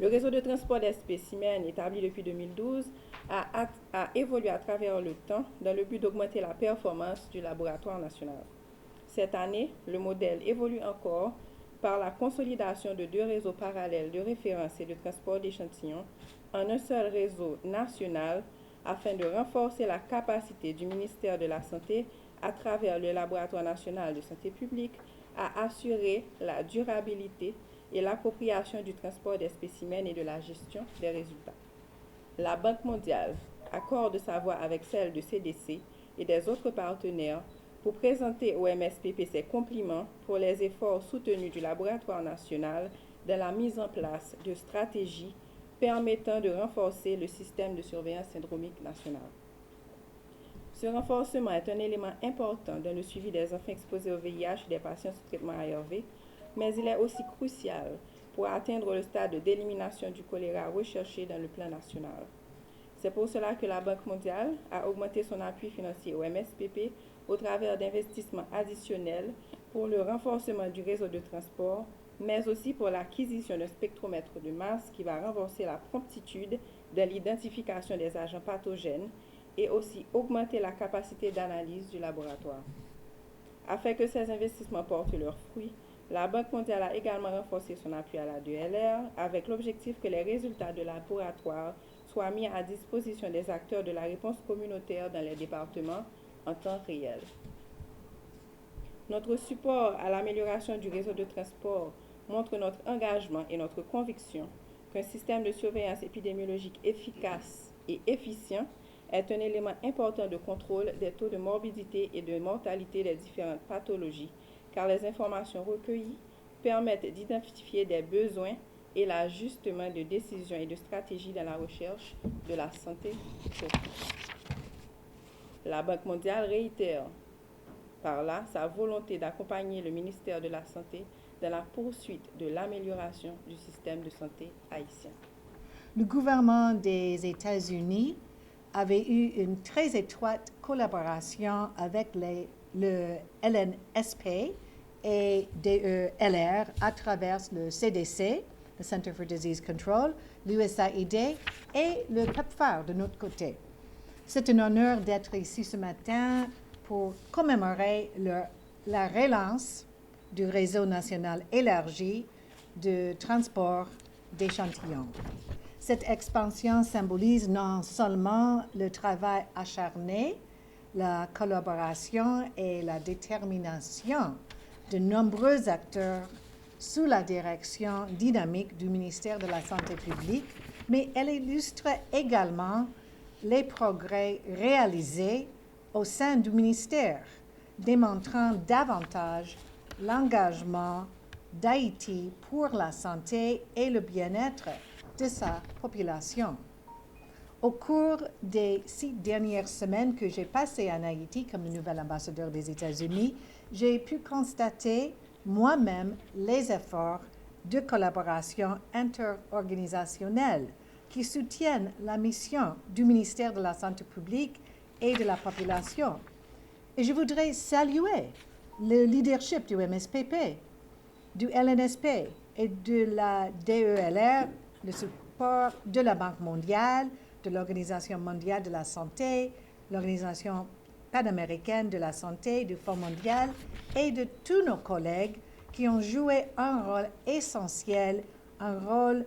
Le réseau de transport des spécimens, établi depuis 2012, a évolué à travers le temps dans le but d'augmenter la performance du laboratoire national. Cette année, le modèle évolue encore par la consolidation de deux réseaux parallèles de référence et de transport d'échantillons en un seul réseau national afin de renforcer la capacité du ministère de la Santé à travers le Laboratoire national de santé publique à assurer la durabilité et l'appropriation du transport des spécimens et de la gestion des résultats. La Banque mondiale accorde sa voix avec celle de CDC et des autres partenaires pour présenter au MSPP ses compliments pour les efforts soutenus du Laboratoire national dans la mise en place de stratégies permettant de renforcer le système de surveillance syndromique national. Ce renforcement est un élément important dans le suivi des enfants exposés au VIH et des patients sous traitement ARV, mais il est aussi crucial pour atteindre le stade d'élimination du choléra recherché dans le plan national. C'est pour cela que la Banque mondiale a augmenté son appui financier au MSPP au travers d'investissements additionnels pour le renforcement du réseau de transport, mais aussi pour l'acquisition d'un spectromètre de masse qui va renforcer la promptitude de l'identification des agents pathogènes et aussi augmenter la capacité d'analyse du laboratoire. Afin que ces investissements portent leurs fruits, la Banque mondiale a également renforcé son appui à la DLR avec l'objectif que les résultats de laboratoire soient mis à disposition des acteurs de la réponse communautaire dans les départements en temps réel. Notre support à l'amélioration du réseau de transport montre notre engagement et notre conviction qu'un système de surveillance épidémiologique efficace et efficient est un élément important de contrôle des taux de morbidité et de mortalité des différentes pathologies, car les informations recueillies permettent d'identifier des besoins et l'ajustement de décisions et de stratégies dans la recherche de la santé publique. La Banque mondiale réitère par là sa volonté d'accompagner le ministère de la Santé dans la poursuite de l'amélioration du système de santé haïtien. Le gouvernement des États-Unis avait eu une très étroite collaboration avec le LNSP et DELR à travers le CDC, le Center for Disease Control, l'USAID et le PEPFAR de notre côté. C'est un honneur d'être ici ce matin pour commémorer la relance du réseau national élargi de transport d'échantillons. Cette expansion symbolise non seulement le travail acharné, la collaboration et la détermination de nombreux acteurs sous la direction dynamique du ministère de la Santé publique, mais elle illustre également les progrès réalisés au sein du ministère, démontrant davantage l'engagement d'Haïti pour la santé et le bien-être de sa population. Au cours des 6 dernières semaines que j'ai passées en Haïti comme le nouvel ambassadeur des États-Unis, j'ai pu constater moi-même les efforts de collaboration interorganisationnelle qui soutiennent la mission du ministère de la Santé publique et de la population. Et je voudrais saluer le leadership du MSPP, du LNSP et de la DELR, le support de la Banque mondiale, de l'Organisation mondiale de la santé, l'Organisation panaméricaine de la santé, du Fonds mondial et de tous nos collègues qui ont joué un rôle essentiel, un rôle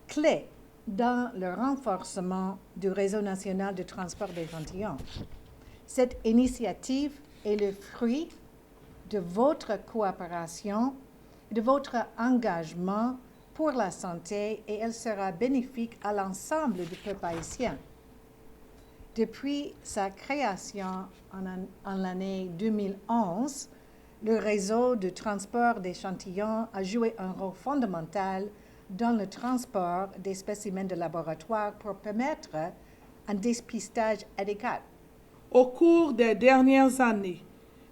clé dans le renforcement du réseau national de transport d'échantillons. Cette initiative est le fruit de votre coopération, de votre engagement pour la santé et elle sera bénéfique à l'ensemble du peuple haïtien. Depuis sa création en l'année 2011, le réseau de transport d'échantillons a joué un rôle fondamental dans le transport des spécimens de laboratoire pour permettre un dépistage adéquat. Au cours des dernières années,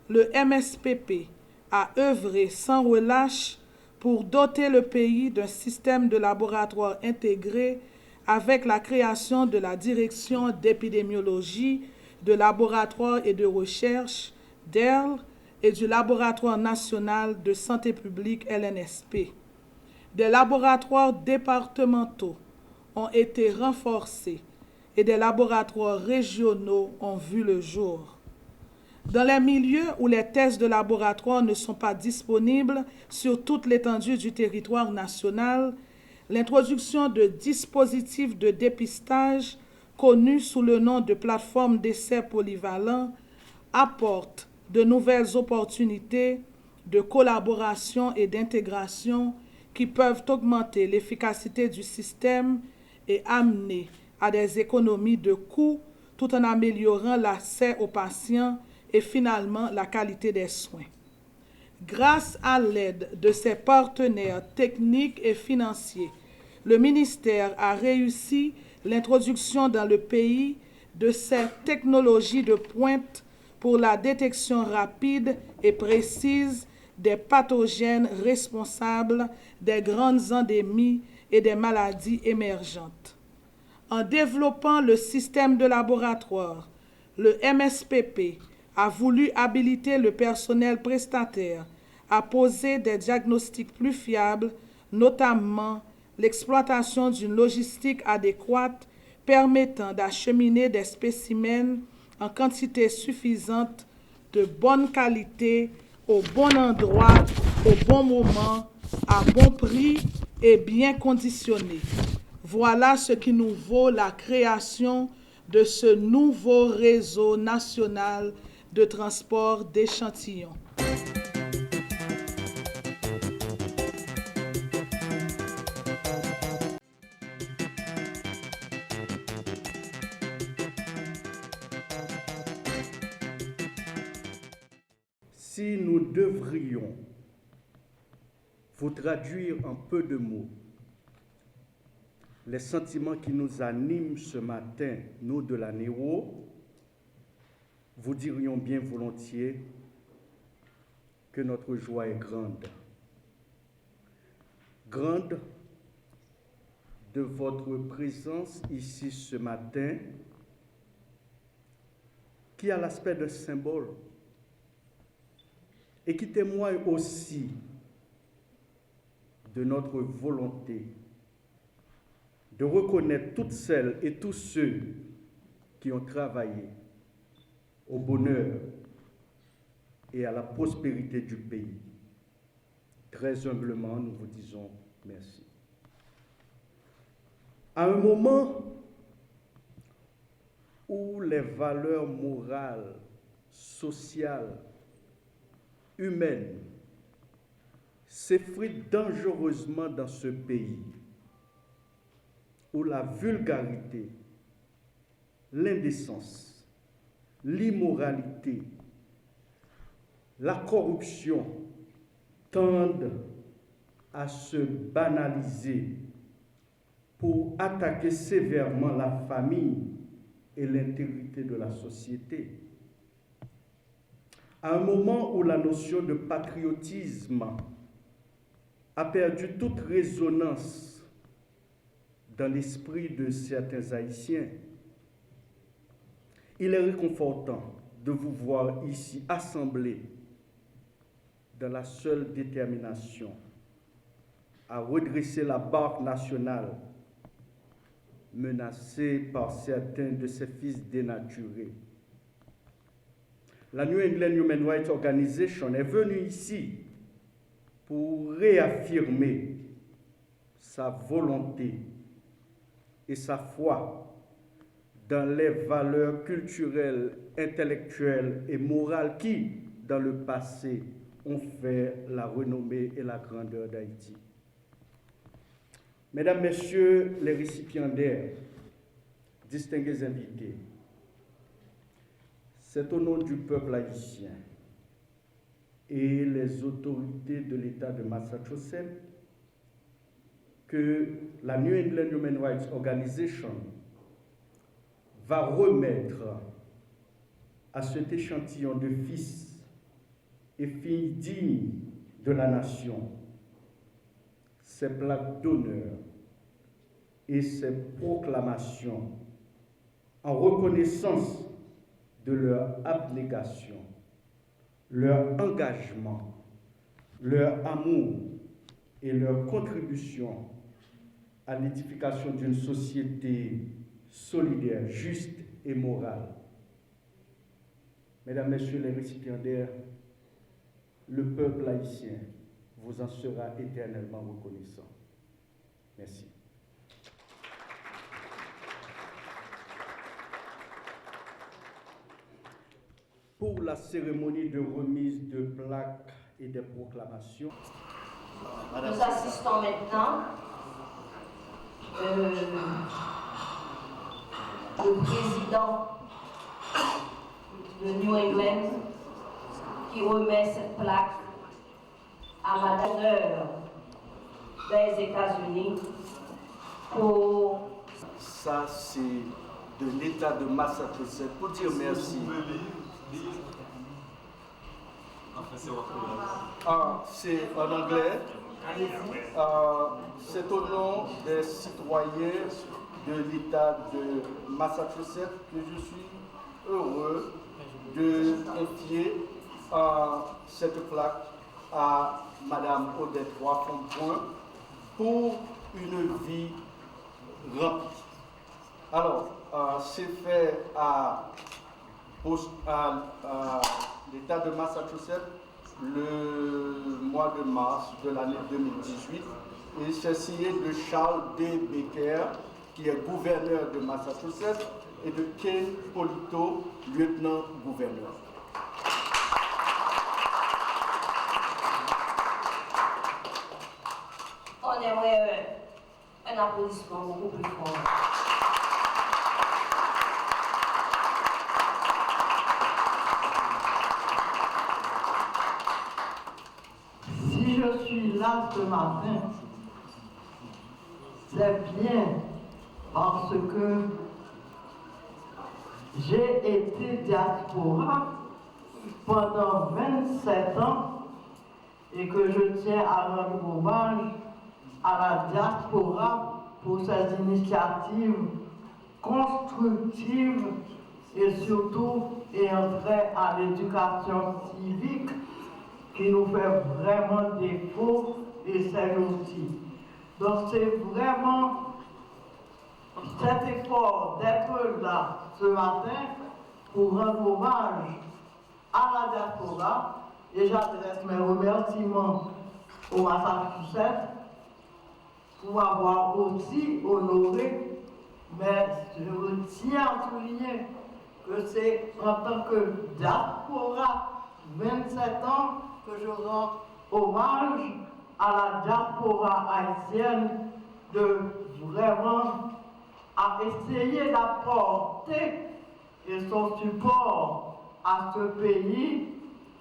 le MSPP a œuvré sans relâche pour doter le pays d'un système de laboratoire intégré avec la création de la Direction d'épidémiologie, de laboratoire et de recherche, DERL, et du Laboratoire national de santé publique LNSP. Des laboratoires départementaux ont été renforcés et des laboratoires régionaux ont vu le jour. Dans les milieux où les tests de laboratoire ne sont pas disponibles sur toute l'étendue du territoire national, l'introduction de dispositifs de dépistage connus sous le nom de plateforme d'essais polyvalents apporte de nouvelles opportunités de collaboration et d'intégration qui peuvent augmenter l'efficacité du système et amener à des économies de coûts tout en améliorant l'accès aux patients et finalement la qualité des soins. Grâce à l'aide de ses partenaires techniques et financiers, le ministère a réussi l'introduction dans le pays de ces technologies de pointe pour la détection rapide et précise des pathogènes responsables des grandes endémies et des maladies émergentes. En développant le système de laboratoire, le MSPP a voulu habiliter le personnel prestataire à poser des diagnostics plus fiables, notamment l'exploitation d'une logistique adéquate permettant d'acheminer des spécimens en quantité suffisante, de bonne qualité, au bon endroit, au bon moment, à bon prix et bien conditionné. Voilà ce qui nous vaut la création de ce nouveau réseau national de transport d'échantillons. Si nous devrions vous traduire en peu de mots les sentiments qui nous animent ce matin, nous de la Néo, vous dirions bien volontiers que notre joie est grande. Grande de votre présence ici ce matin, qui a l'aspect d'un symbole et qui témoigne aussi de notre volonté de reconnaître toutes celles et tous ceux qui ont travaillé au bonheur et à la prospérité du pays. Très humblement, nous vous disons merci. À un moment où les valeurs morales, sociales, humaines s'effritent dangereusement dans ce pays, où la vulgarité, l'indécence, l'immoralité, la corruption tendent à se banaliser pour attaquer sévèrement la famille et l'intégrité de la société. À un moment où la notion de patriotisme a perdu toute résonance dans l'esprit de certains Haïtiens, il est réconfortant de vous voir ici assemblés dans la seule détermination à redresser la barque nationale menacée par certains de ses fils dénaturés. La New England Human Rights Organization est venue ici pour réaffirmer sa volonté et sa foi dans les valeurs culturelles, intellectuelles et morales qui, dans le passé, ont fait la renommée et la grandeur d'Haïti. Mesdames, Messieurs les récipiendaires, distingués invités, c'est au nom du peuple haïtien et les autorités de l'État de Massachusetts que la New England Human Rights Organization va remettre à cet échantillon de fils et filles dignes de la nation ces plaques d'honneur et ces proclamations en reconnaissance de leur abnégation, leur engagement, leur amour et leur contribution à l'édification d'une société solidaire, juste et morale. Mesdames, Messieurs les récipiendaires, le peuple haïtien vous en sera éternellement reconnaissant. Merci. Pour la cérémonie de remise de plaques et des proclamations, nous assistons maintenant le président de New England qui remet cette plaque à Madame des États-Unis pour... Ça, c'est de l'État de Massachusetts pour dire merci. C'est en anglais. C'est au nom des citoyens de l'État de Massachusetts que je suis heureux de confier cette plaque à Madame Odette Roy-Fonpoint pour une vie remplie. Alors, c'est fait à l'État de Massachusetts le mois de mars de l'année 2018 et c'est signé de Charles D. Baker, qui est gouverneur de Massachusetts, et de Ken Polito, lieutenant-gouverneur. On aimerait un applaudissement beaucoup plus fort. Si je suis là ce matin, c'est bien parce que j'ai été diaspora pendant 27 ans et que je tiens à rendre hommage à la diaspora pour ses initiatives constructives et surtout ayant trait à l'éducation civique qui nous fait vraiment défaut et c'est outil. Donc c'est vraiment cet effort d'être là ce matin pour rendre hommage à la diaspora et j'adresse mes remerciements au Massachusetts pour avoir aussi honoré, mais je tiens à souligner que c'est en tant que diaspora 27 ans que je rends hommage à la diaspora haïtienne de vraiment à essayer d'apporter son support à ce pays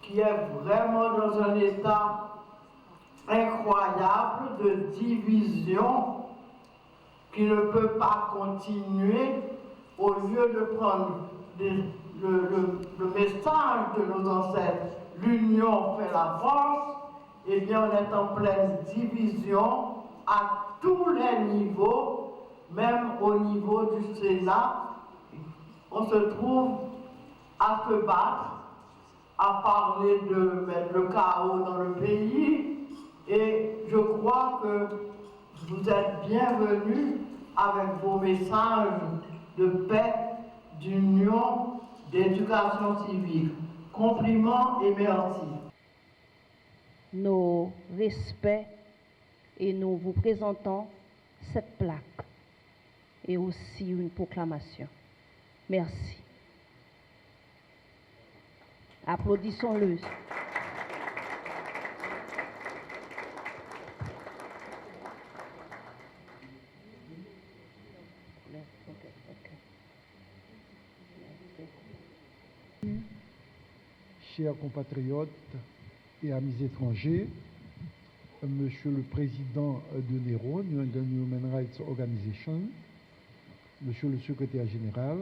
qui est vraiment dans un état incroyable de division qui ne peut pas continuer au lieu de prendre le message de nos ancêtres, l'union fait la force, eh bien on est en pleine division à tous les niveaux, même au niveau du Sénat, on se trouve à se battre, à parler de mettre le chaos dans le pays, et je crois que vous êtes bienvenus avec vos messages de paix, d'union, d'éducation civique. Compliments et merci. Nos respects et nous vous présentons cette plaque et aussi une proclamation. Merci. Applaudissons-le. Chers compatriotes et amis étrangers, Monsieur le Président de NERO, New England Human Rights Organization, Monsieur le Secrétaire Général,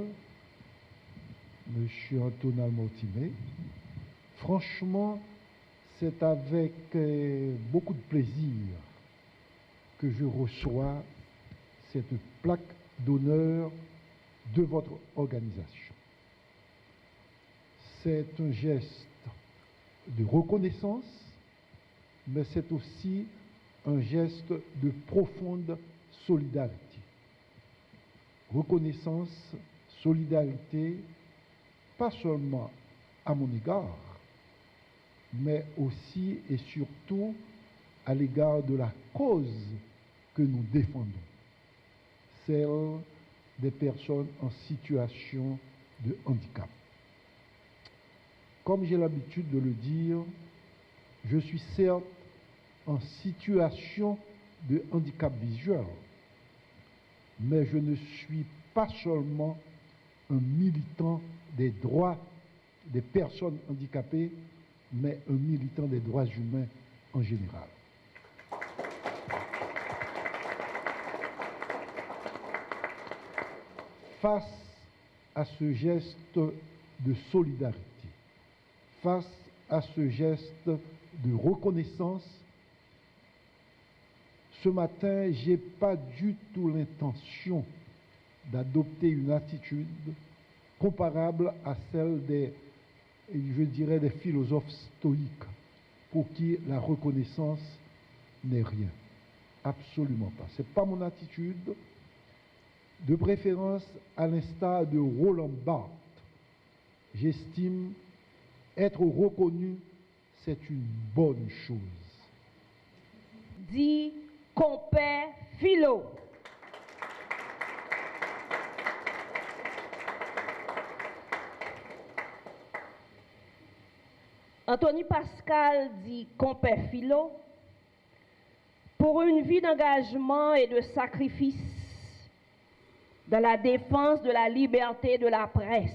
Monsieur Antonal Mortimer, franchement, c'est avec beaucoup de plaisir que je reçois cette plaque d'honneur de votre organisation. C'est un geste de reconnaissance, mais c'est aussi un geste de profonde solidarité. Reconnaissance, solidarité, pas seulement à mon égard, mais aussi et surtout à l'égard de la cause que nous défendons, celle des personnes en situation de handicap. Comme j'ai l'habitude de le dire, je suis certes en situation de handicap visuel, mais je ne suis pas seulement un militant des droits des personnes handicapées, mais un militant des droits humains en général. Face à ce geste de solidarité, face à ce geste de reconnaissance, ce matin, je n'ai pas du tout l'intention d'adopter une attitude comparable à celle des, je dirais, des philosophes stoïques, pour qui la reconnaissance n'est rien. Absolument pas. Ce n'est pas mon attitude. De préférence, à l'instar de Roland Barthes, j'estime être reconnu, c'est une bonne chose. Dit compère Philo. Anthony Pascal dit compère Philo, pour une vie d'engagement et de sacrifice dans la défense de la liberté de la presse,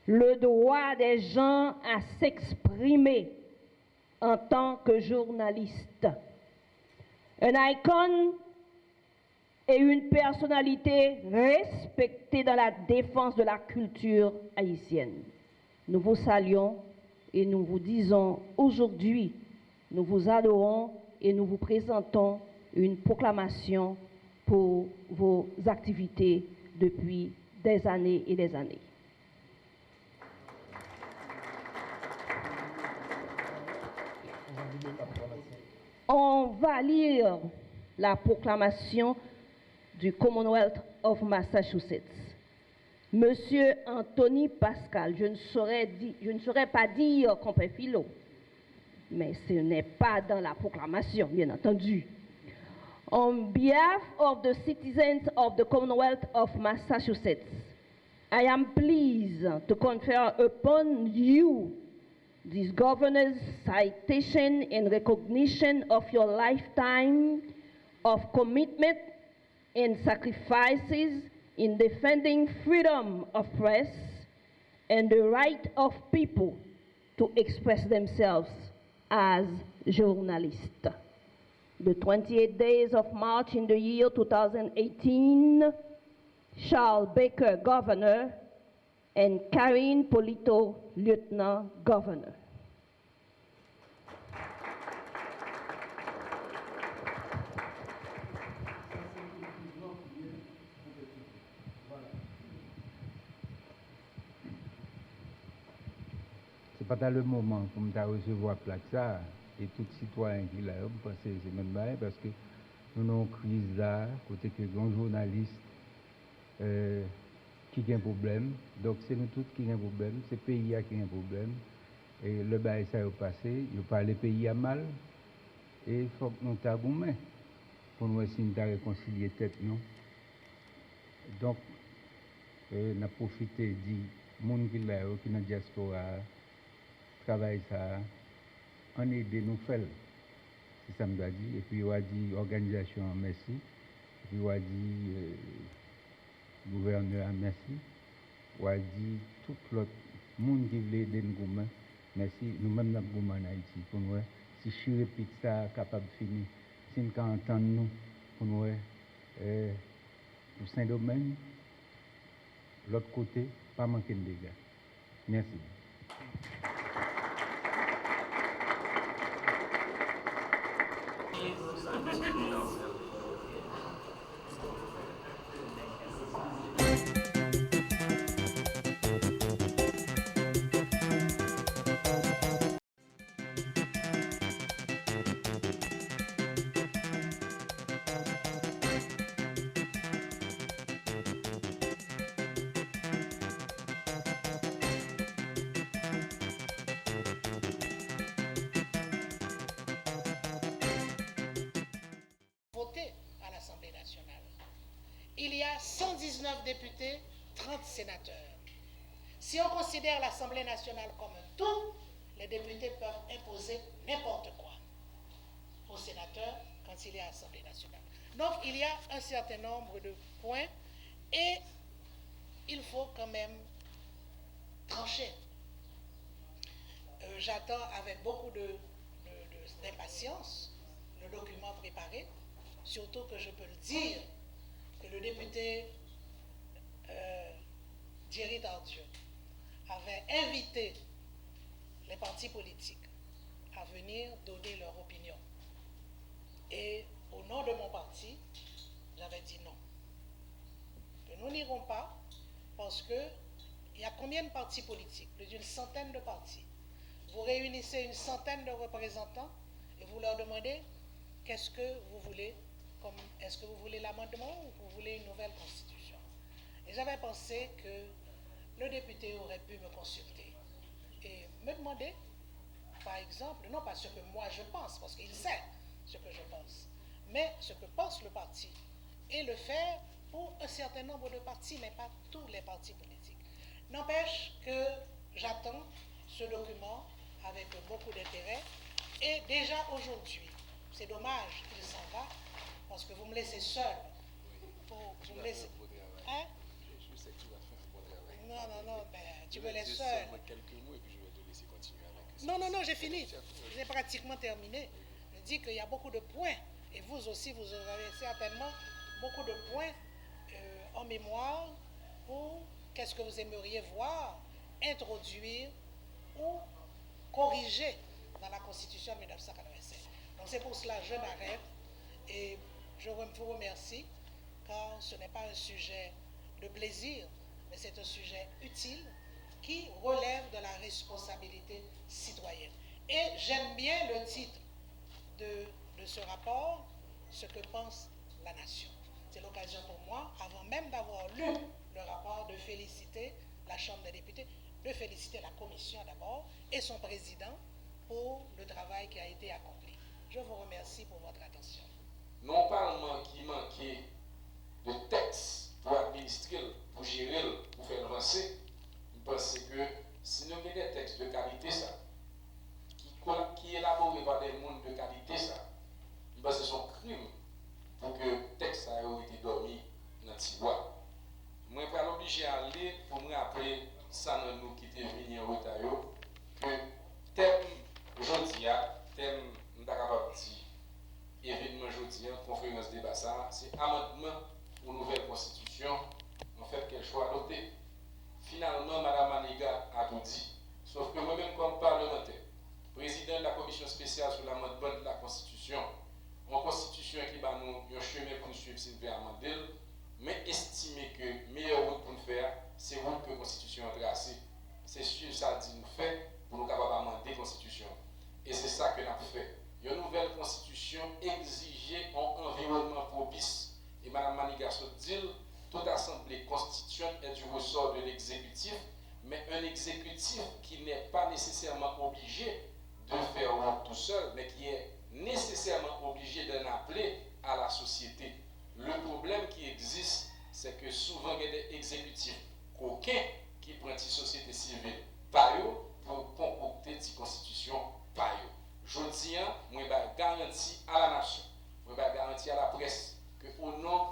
le droit des gens à s'exprimer en tant que journaliste, un icône et une personnalité respectée dans la défense de la culture haïtienne. Nous vous saluons et nous vous disons aujourd'hui, nous vous adorons et nous vous présentons une proclamation pour vos activités depuis des années et des années. On va lire la proclamation du Commonwealth of Massachusetts. Monsieur Anthony Pascal, je ne saurais pas dire compère Philo, mais ce n'est pas dans la proclamation, bien entendu. On behalf of the citizens of the Commonwealth of Massachusetts, I am pleased to confer upon you this governor's citation in recognition of your lifetime of commitment and sacrifices in defending freedom of press and the right of people to express themselves as journalists. The 28 days of March in the year 2018, Charles Baker, Governor, and Karine Polito, Lieutenant Governor. C'est pas dans le moment comme tu as recevoir plaque ça et tout citoyen qui l'a pensé c'est même pas parce que nous avons une crise là côté que un journaliste qui a un problème donc c'est nous tous qui avons un problème c'est le pays qui a un problème et le bail ça est passé il pas le pays à mal et il faut que nous t'agoumons pour nous essayer de réconcilier tête nous donc on a profité du monde qui là qui dans diaspora travail ça on aide nous faire c'est ça me doit dire et puis on a dit organisation merci et puis on a dit gouverneur merci on a dit tout l'autre monde qui veut aider nous merci nous même dans gourmand en Haïti pour nous si je répète ça capable de finir si nous entendre nous pour nous pour Saint-Domingue l'autre côté pas manquer de dégâts merci. y a 119 députés, 30 sénateurs. Si on considère l'Assemblée nationale comme un tout, les députés peuvent imposer n'importe quoi aux sénateurs quand il est à l'Assemblée nationale. Donc, il y a un certain nombre de points et il faut quand même trancher. J'attends avec beaucoup d'impatience le document préparé, surtout que je peux le dire que le député Thierry Tardieu avait invité les partis politiques à venir donner leur opinion. Et au nom de mon parti, j'avais dit non. Que nous n'irons pas parce que il y a combien de partis politiques? Plus d'une centaine de partis. Vous réunissez une centaine de représentants et vous leur demandez qu'est-ce que vous voulez, est-ce que vous voulez l'amendement ou vous voulez une nouvelle constitution? Et j'avais pensé que le député aurait pu me consulter et me demander, par exemple, non pas ce que moi je pense, parce qu'il sait ce que je pense, mais ce que pense le parti, et le faire pour un certain nombre de partis, mais pas tous les partis politiques. N'empêche que j'attends ce document avec beaucoup d'intérêt, et déjà aujourd'hui, c'est dommage qu'il s'en va, parce que vous me laissez seul. Vous me laissez... Hein? Je sais que tu vas faire un bon travail. Non, ben, tu me laisses seul. Quelques mots et puis je vais te laisser continuer avec ça. Non, j'ai fini. J'ai pratiquement terminé. Je dis qu'il y a beaucoup de points, et vous aussi, vous aurez certainement beaucoup de points en mémoire pour qu'est-ce que vous aimeriez voir, introduire ou corriger dans la Constitution de 1987. Donc c'est pour cela que je m'arrête et je vous remercie, car ce n'est pas un sujet de plaisir, mais c'est un sujet utile qui relève de la responsabilité citoyenne. Et j'aime bien le titre de ce rapport, ce que pense la nation. C'est l'occasion pour moi, avant même d'avoir lu le rapport, de féliciter la Chambre des députés, de féliciter la Commission d'abord et son président pour le travail qui a été accompli. Je vous remercie pour votre attention. Non Parlement qui manquait de texte pour administrer, pour gérer, pour faire avancer, je pense que si nous avons des textes de qualité, ça, qui élaborés par des mondes de qualité, ça, je pense que c'est un crime pour que le texte ait été dormi dans le tiroir. Je suis obligé d'aller pour me rappeler ça dans nous qui était venu en retard, que thème aujourd'hui, thème nous capable de dire événement aujourd'hui, conférence débat ça, c'est amendement aux nouvelles constitutions, en fait quel choix adopté. Finalement, Mme Maniga a tout dit, sauf que moi-même comme parlementaire, président de la commission spéciale sur l'amendement de la constitution, en constitution qui va nous un chemin pour nous suivre si nous pouvons amender, mais estimer que meilleure route pour nous faire, c'est route que la constitution a tracée. C'est sûr, ça dit nous fait pour nous capables d'amender la constitution. Et c'est ça que nous avons fait. Une nouvelle constitution exigeait un environnement propice. Et Mme Maniga se dit, toute assemblée constituante est du ressort de l'exécutif, mais un exécutif qui n'est pas nécessairement obligé de faire route tout seul, mais qui est nécessairement obligé d'en appeler à la société. Le problème qui existe, c'est que souvent il y a des exécutifs coquins qui prennent une société civile par eux pour concocter une constitution par eux. Je dis, moi, je garantis à la nation, je garantis à la presse que au nom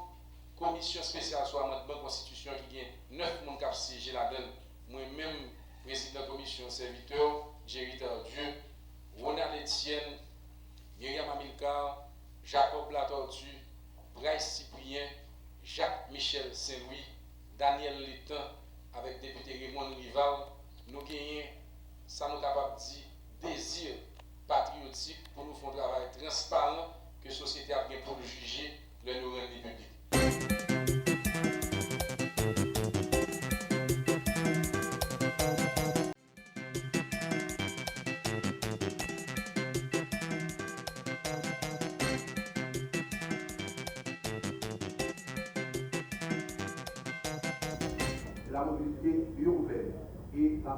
de la commission spéciale sur l'amendement de constitution qui gagne 9 personnes qui ont siégé là-dedans, moi-même, président de la commission serviteur, Thierry Tardieu, Ronald Etienne, Myriam Amilcar, Jacob Latortu, Bryce Cyprien, Jacques-Michel Saint-Louis, Daniel Létan, avec député Raymond Rival, nous gagnons, ça nous capable de dire, désir patriotique pour nous faire un travail transparent que la société a bien pour le juger le nous rendre public. La mobilité urbaine et la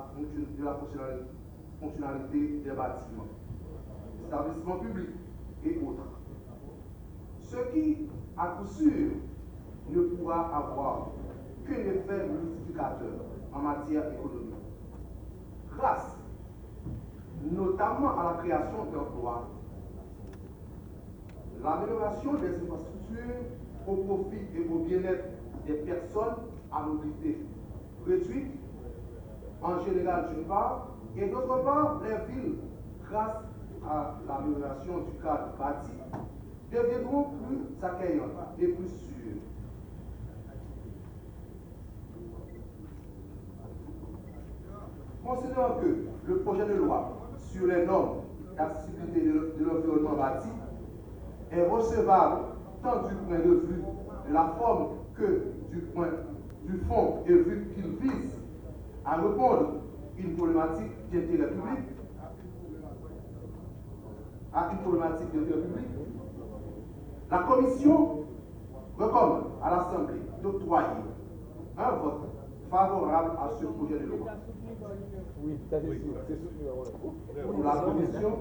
fonctionnalité des bâtiments, établissements publics et autres. Ce qui, à coup sûr, ne pourra avoir qu'un effet multiplicateur en matière économique. Grâce notamment à la création d'emplois, l'amélioration des infrastructures au profit et au bien-être des personnes à mobilité réduite, en général d'une part, et d'autre part, les villes, grâce à l'amélioration du cadre bâti, deviendront plus accueillantes et plus sûres. Considérant que le projet de loi sur les normes d'accessibilité de l'environnement bâti est recevable tant du point de vue de la forme que du fond, et vu qu'il vise à répondre à une problématique d'intérêt public, la Commission recommande à l'Assemblée d'octroyer un vote favorable à ce projet de loi. Pour la Commission,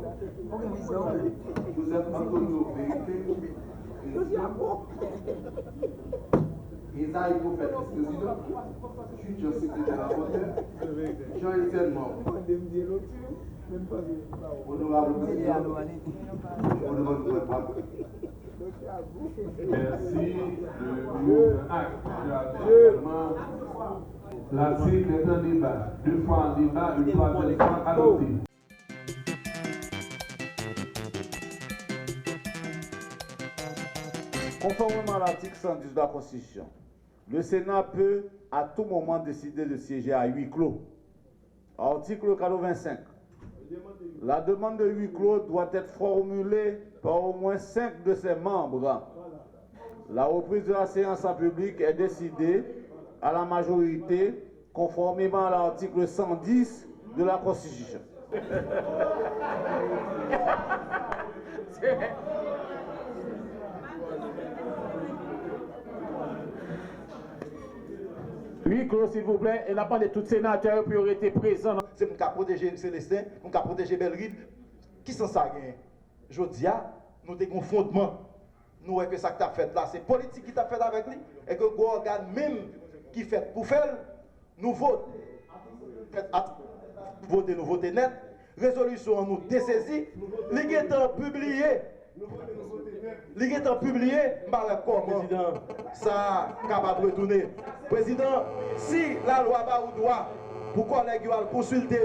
vous êtes Antonio Vérité, Isaïe Prophète, vice-président, futur secrétaire rapporteur, Jean-Étienne Mort. Honorable président, honorable président. Merci. Le mot acte. L'article est en débat. Deux fois en débat, une troisième fois adopté. Conformément à l'article 110 de la Constitution, le Sénat peut à tout moment décider de siéger à huis clos. Article 85. La demande de huis clos doit être formulée par au moins 5 de ses membres. La reprise de la séance en public est décidée à la majorité conformément à l'article 110 de la Constitution. Huis clos, s'il vous plaît, et n'a pas de tout sénateur qui aurait été présent. C'est pour protéger Célestin, pour protéger Belride. Qui s'en ça gagne? Je dis, nous avons un fondement. Nous voyons que ça que tu as fait là, c'est politique qui t'a fait avec lui. Et que le organe même qui fait pour faire, nous votons. Nous votons net. Résolution nous dessaisit. Il est publié. Il est publié par comment ça capable de retourner. Président, si la loi va au droit, pourquoi les gens consulter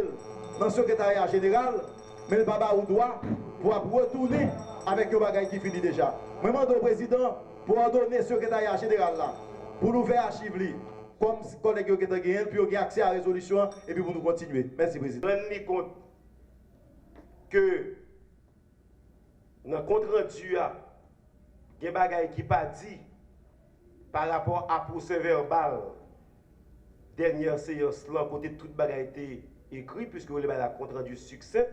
dans le secrétariat général, mais le baba au droit pour retourner avec le bagage qui finit déjà. Je demande au président pour en donner le secrétariat général là, pour nous faire archive comme si les collègues qui ont gagné, puis ont accès à la résolution et puis pour nous continuer. Merci, président. Rendez compte que dans le compte rendu, il y a des bagages qui pas dit par rapport à procès verbal dernière séance là, côté tout bagage été écrit, puisque vous avez le compte rendu succès,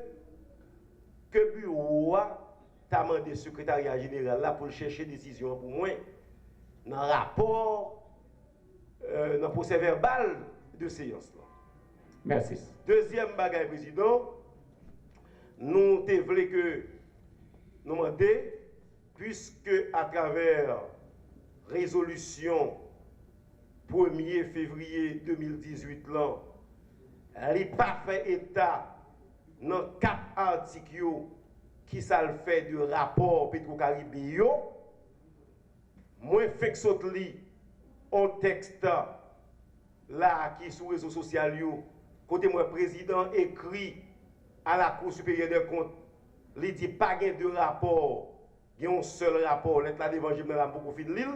que le bureau a demandé au secrétariat général là pour chercher décision pour moi dans le rapport, dans le procès verbal de séance là. Merci. Deuxième bagage, président, nous voulons que nous demandions, puisque à travers résolution 1er février 2018, là, il n'a pas fait état dans 4 articles qui ça le fait de rapport Petro-Caribé. Moi, fait que un texte là qui est sur les réseaux sociaux, côté moi, président écrit à la Cour supérieure des comptes, il dit pas de rapport. Il y a un seul rapport, l'État d'évangile dans la profit de l'île.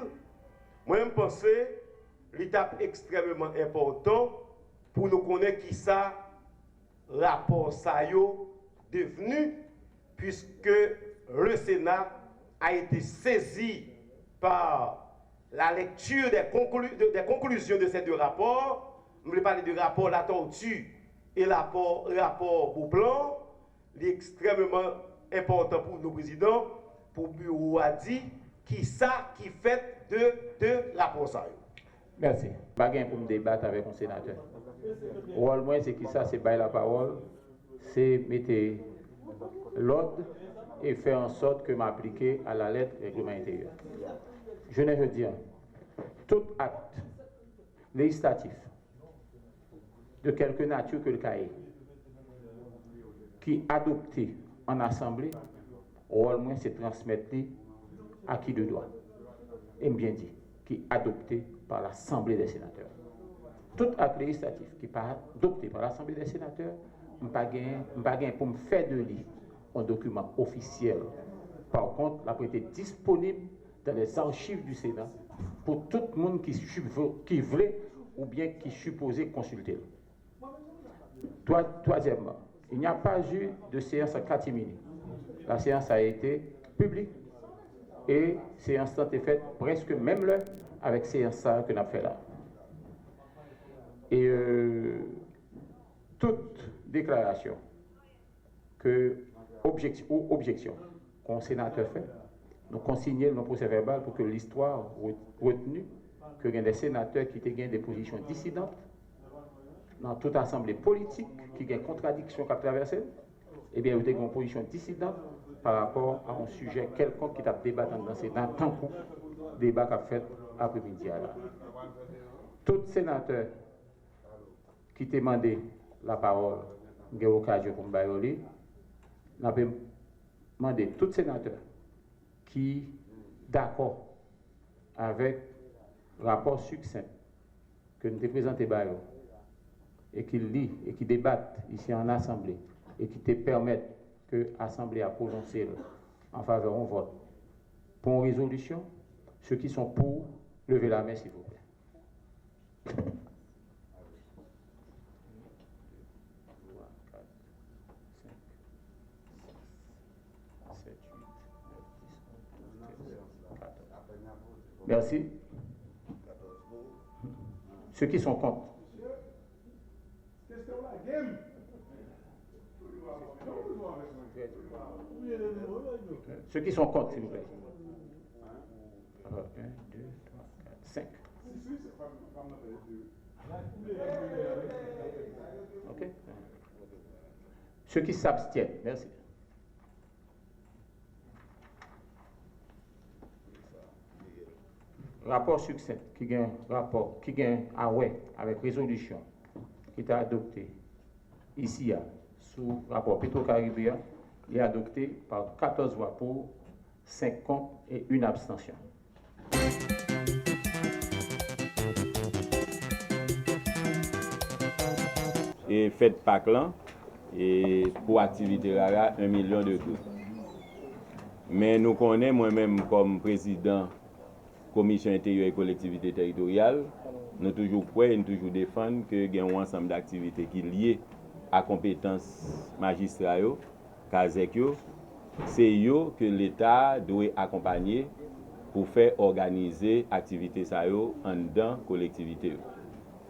Moi, je pense que l'étape extrêmement important pour nous connaître qui ça, rapport ça devenu, puisque le Sénat a été saisi par la lecture des conclusions de ces deux rapports. Je voulais parler du rapport La Tortue et le rapport Beauplan. Il est extrêmement important pour nos présidents. Pour le bureau a dit qui ça qui fait de rapport ça. Merci. Pas gain pour me débattre avec un sénateur. Au moins c'est qui ça, c'est bailler la parole, c'est mettre l'ordre et faire en sorte que m'appliquer à la lettre règlement intérieur. Je ne veux dire, tout acte législatif de quelque nature que le cahier qui adopté en assemblée, au moins c'est transmettre à qui de droit. Et bien dit, qui est adopté par l'Assemblée des sénateurs. Tout acte législatif qui est adopté par l'Assemblée des sénateurs, je n'ai pas pour me faire de lui un document officiel. Par contre, il a été disponible dans les archives du Sénat pour tout le monde qui voulait ou bien qui supposait consulter. Troisièmement, il n'y a pas eu de séance en catimini. La séance a été publique et séance a été faite presque même l'heure avec séance que nous avons fait là. Et toute déclaration ou objection qu'un sénateur fait, nous consignons dans le procès verbal pour que l'histoire retenue que il y a des sénateurs qui ont des positions dissidentes dans toute assemblée politique qui a une contradiction qu'a traversé, eh bien, vous avez une position dissidente par rapport à un sujet quelconque qui a débattu dans ces temps pour débat qu'a fait après-midi. Tout sénateur qui t'a demandé la parole, il y a l'occasion pour me n'a pas demandé tout sénateur qui d'accord avec le rapport succinct que nous avons présenté et qui lit et qui débattent ici en assemblée et qui te permettent que l'assemblée a prononcé en faveur d'un vote pour une résolution, ceux qui sont pour, levez la main s'il vous plaît. Merci. Ceux qui sont contre. Ceux qui sont contre, s'il vous plaît. 1, 2, 3, 4, 5. OK. Ceux qui s'abstiennent, merci. Rapport succinct, qui gagne rapport, qui gagne avec résolution, qui est adopté ici, sous rapport Petro-Caribéen, est adopté par 14 voix pour, 5 contre et 1 abstention. Et fête Pâques là, et pour activité rara, 1 million de gouttes. Mais nous connaissons moi-même comme président commission intérieure et collectivité territoriale, nous toujours prêts, nous toujours défendre que il y a un ensemble d'activités qui sont liées à compétences magistrales, c'est eux que l'État doit accompagner pour faire organiser activités en dedans collectivité.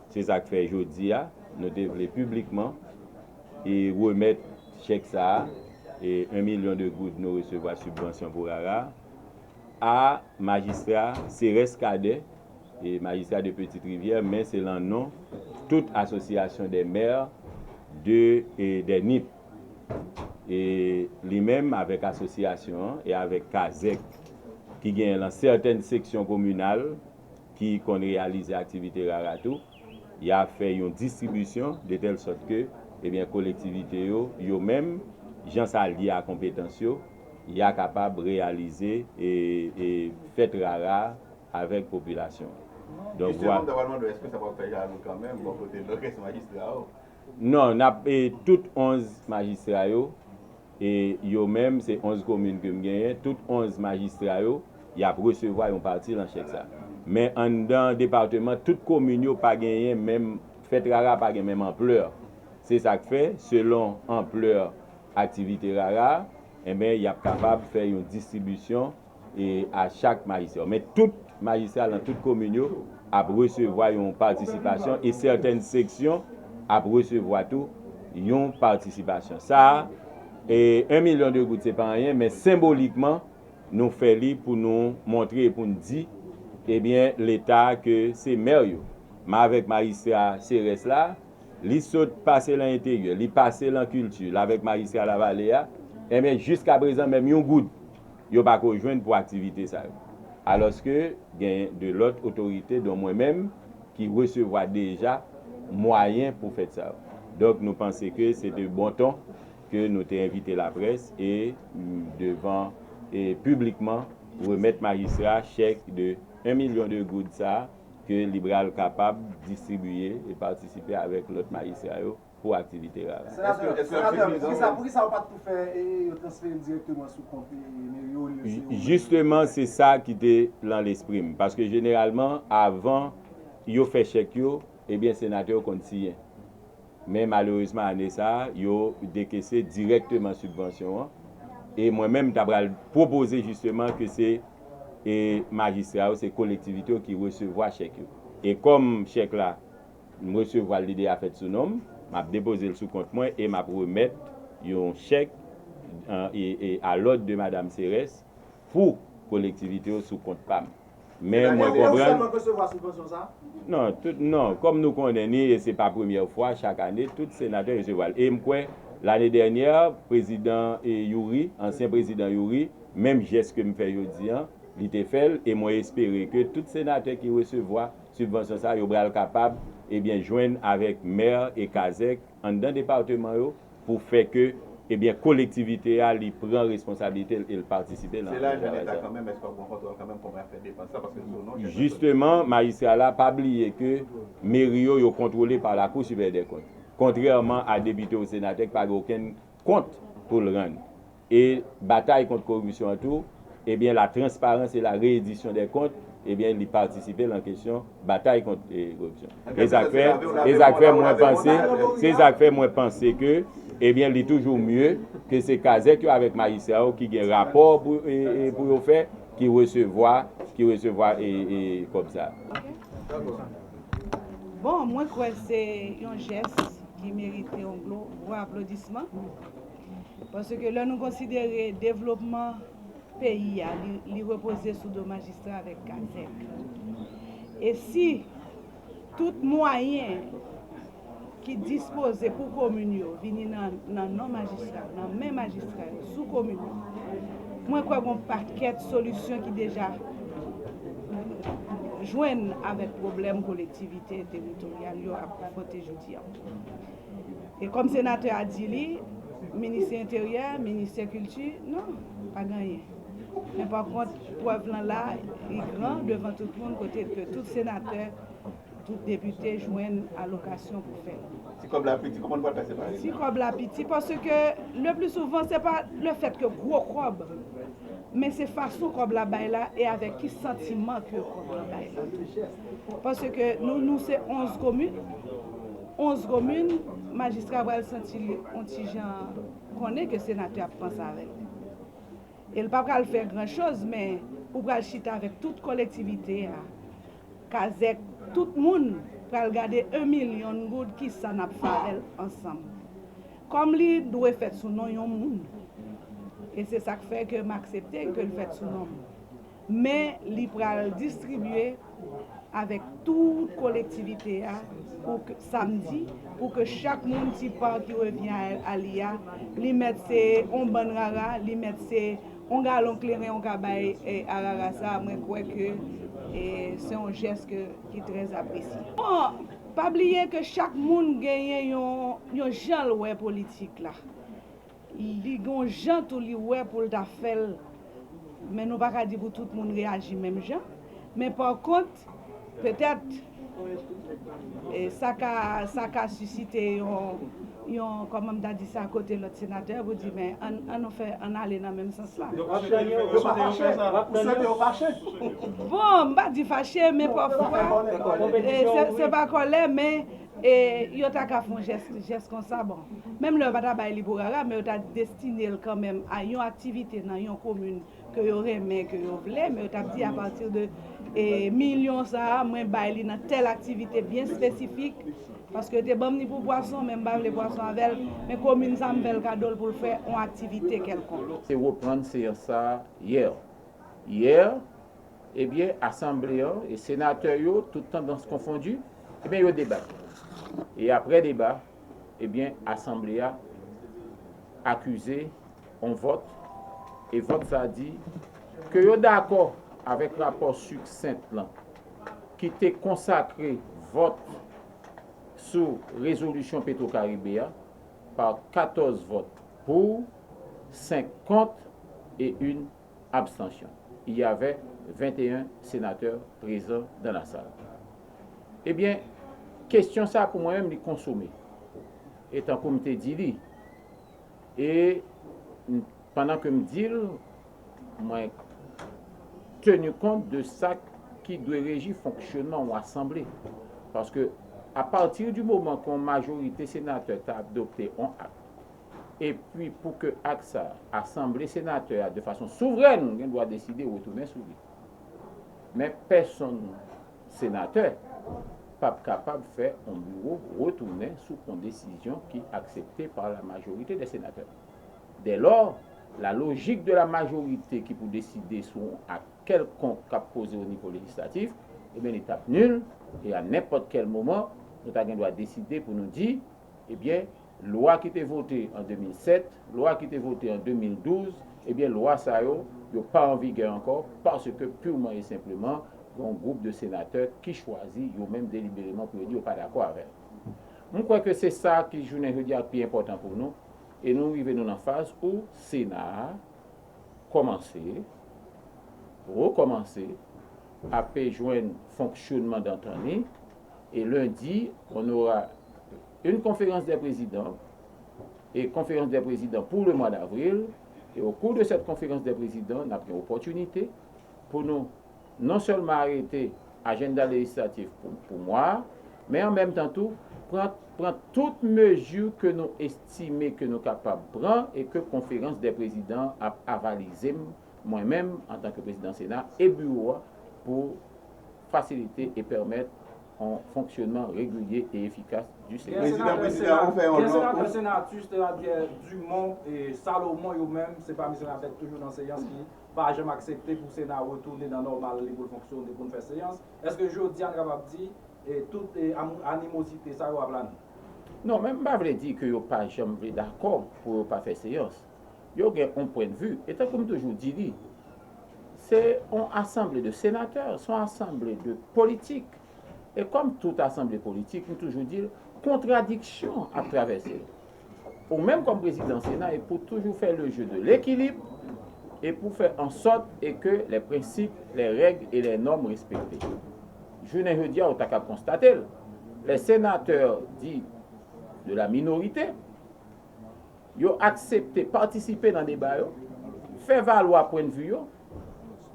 C'est ça que fait aujourd'hui, nous devons publiquement et remettre chèque ça et 1 million de gouttes nous recevoir subvention pour ARA à magistrat CRS Cadet et magistrat de Petite-Rivière, mais c'est le nom toute association des maires des NIP. Et lui-même avec l'association et avec CASEC qui gagne dans certaines sections communales qui ont réalisé l'activité Raratou, il a fait une distribution de telle sorte que les collectivités, eux-mêmes, gens liés à compétence, il est capable de réaliser et faire rara avec la population. Donc, voilà. Est-ce que ça va faire quand même bon côté de magistrat? Non, on a toutes 11 magistrats et eux-mêmes, c'est 11 communes que nous gagnons, toutes 11 magistrats, ils ont recevoir une partie dans chèque ça. Mais dans le département, toutes les communes n'ont pas gagné, même fait rara pas gagné même ampleur. C'est ça que fait, selon ampleur activité rara, il est capable de faire une distribution et à chaque magistrat. Mais tout magistrat dans toute commune a recevoir une participation et certaines sections a recevoir tout une participation. Ça, et 1 million de gouttes, ce n'est pas rien, mais symboliquement, nous faisons pour nous montrer et pour nous dire, eh bien, l'État que c'est merveilleux. Mais avec magistrat CRS là, il saute passer dans l'intérieur, il passe dans la culture, avec magistrat la vallée, et bien jusqu'à présent, même un goutte, il n'y a pas rejoindre pour activité ça. alors que il y a de l'autre autorité, dont moi-même, qui recevra déjà moyens pour faire ça. Donc nous pensons que c'est de bon ton que nous avons invité la presse et devant et publiquement remettre magistrat chèque de 1 million de gouttes ça que Libral capable de distribuer et participer avec l'autre magistrat pour activité rare. Pour qui ça va pas tout faire et transférer directement sous compte Justement, c'est ça qui était dans l'esprit. Parce que généralement, avant, yo fait chèque yo, eh bien, sénateur compte signer. Mais malheureusement, année ça, yo décaissé directement subvention. Et moi-même, j'ai proposé justement que c'est magistrats, c'est collectivités qui recevront chèque. Et comme chèque là, recevoir l'idée à fait sous nom, m'a déposé le sous compte moi et m'a remettre un chèque et à l'ordre de Madame Cérès pour collectivité sous compte PAM. Mais moi comprendre. Non, comme nous connaissons et c'est pas la première fois chaque année tout sénateur recevoir. Et moi l'année dernière président Youri, ancien président Youri, même geste que me fait aujourd'hui, il était fait et moi espérer que tout sénateur qui recevoir subvention ça yo bral capable et bien joindre avec maire et Kazek en dans département pour faire que eh bien collectivité a li prend responsabilité et participer dans. C'est là l'État quand même est-ce qu'on contrôle quand même comment faire dépenser ça parce que justement magistrat là pas oublier que mairie yo contrôlé par la Cour supérieure des comptes. Contrairement à député au sénateur qui pas aucun compte pour le rendre. Et bataille contre corruption en tout, eh bien la transparence et la réédition des comptes, eh bien il participer dans la question bataille contre la corruption. Les affaires moi penser que eh bien il est toujours mieux que ces Kazek avec magistrat qui a un rapport pour faire qui recevoir et comme ça. Bon, moi je crois que c'est un geste qui mérite un gros applaudissement. Parce que là, nous considérons le développement pays, il repose sous deux magistrats avec Kazek. Et si tout moyen qui dispose pour la commune viennent dans nos magistrats, dans mes magistrats, sous la commune, moi je crois qu'on paquet de solutions qui déjà joignent avec le problème collectivité territoriale à affronter aujourd'hui. Et comme le sénateur a dit, ministère intérieur, ministère culture, non, pas gagné. Mais par contre, preuve là, il est grand devant tout le monde, côté que tout sénateur, tout député joignent allocation pour faire. Si comme la petite, comment on va passer par Si comme la petite, parce que le plus souvent, ce n'est pas le fait que gros crobe, mais c'est façon comme la baille là et avec qui sentiment que comme la baille là. Parce que nous c'est 11 communes. 11 communes, magistrat va sentir un petit gens connaît que sénateur pense avec. Il ne peut pas faire grand chose, mais pour chiter avec toute collectivité, Kazek, tout le monde pour regarder 1 million de gouttes qui s'en a fait ensemble. Comme lui doit faire sous nom un monde. Et c'est ça qui fait que m'accepte que le fait sous nom. Mais il va distribuer avec toute collectivité pour que samedi pour que chaque monde qui part qui revient à l'IA, lui mette ses on ban rara, lui mette ses on galon clairé on cabaye et à rara ça moi crois que c'est un geste qui est très apprécié. Bon, pas oublier que chaque monde gagne un genre ouais politique là. Il gon gens tout li ouais pour le faire mais nous pas dire pour tout le monde réagit même gens mais par contre peut-être ça a suscité comme on a dit ça à côté de l'autre sénateur vous dit mais on allait dans le même sens là. Bon, je pas dit fâché mais parfois c'est pas colère mais yo ta ka font geste comme ça bon même le pas ba libérara mais ta destiné quand même à une activité dans une commune que yo remet que yo voulait mais ta dit à partir de millions ça moi baili dans telle activité bien spécifique parce que t'es bon ni pour poisson même pas les poissons avec mais commune ça me fait le cadeau pour faire une activité quelconque. C'est reprendre ça hier eh bien assemblée et sénateurs tout tendance confondue eh bien yo débat. Et après débat, eh bien, l'Assemblée a accusé, on vote, et vote ça dit que yo d'accord avec rapport succinct là, qui était consacré vote sous résolution Petro-Caribéa par 14 votes pour, 50 et une abstention. Il y avait 21 sénateurs présents dans la salle. Eh bien, question ça pour moi-même les consommer. Étant comme je dit, et pendant que je dis, moi, tenu compte de ça qui doit régir fonctionnement ou assemblée. Parce que à partir du moment qu'une majorité sénateur a adopté un acte, et puis pour que AXA, Assemblée sénateur, de façon souveraine, on doit décider de retourner sur lui. Mais personne sénateur pas capable de faire un bureau retourner sous une décision qui est acceptée par la majorité des sénateurs. Dès lors, la logique de la majorité qui peut décider sur un acte quelconque qu'a posé au niveau législatif, eh bien, l'étape nulle, et à n'importe quel moment, nous avons décider pour nous dire, eh bien, loi qui était votée en 2007, loi qui était votée en 2012, eh bien, loi ça n'est pas en vigueur encore parce que purement et simplement, il y a un groupe de sénateurs qui choisit, ils même délibérément pour dire qu'ils ne sont pas d'accord avec. Je crois que c'est ça qui est plus important pour nous. Et nous arrivons en phase où le Sénat recommencer à joindre fonctionnement d'entente. Et lundi, on aura une conférence des présidents et conférence des présidents pour le mois d'avril. Et au cours de cette conférence des présidents, on a pris l'opportunité pour nous non seulement arrêter l'agenda législatif pour moi, mais en même temps tout, prendre toutes mesures que nous estimons que nous sommes capables de prendre et que la conférence des présidents a avalisé moi-même en tant que président Sénat et bureau pour faciliter et permettre un fonctionnement régulier et efficace du Sénat. Le sénateur, c'est-à-dire Dumont et Salomon eux-mêmes, c'est pas sénateur toujours dans séance qui pas jamais accepté pour le Sénat retourner dans normal pour fonctionner pour faire séance. Est-ce que je dis capable de dire et toute animosité ça va planer? Non, même pas veut dire que yo pas jamais d'accord pour pas faire séance. Yo gen un point de vue et comme toujours dit, c'est une assemblée de sénateurs, c'est une assemblée de politiques. Et comme toute assemblée politique, nous toujours dire contradiction à traverser. Ou même comme président Sénat, et pour toujours faire le jeu de l'équilibre et pour faire en sorte que les principes, les règles et les normes respectées. Je ne veux dire, on a qu'à constater, les sénateurs dits de la minorité, ils ont accepté participer dans le débat, faire valoir point de vue,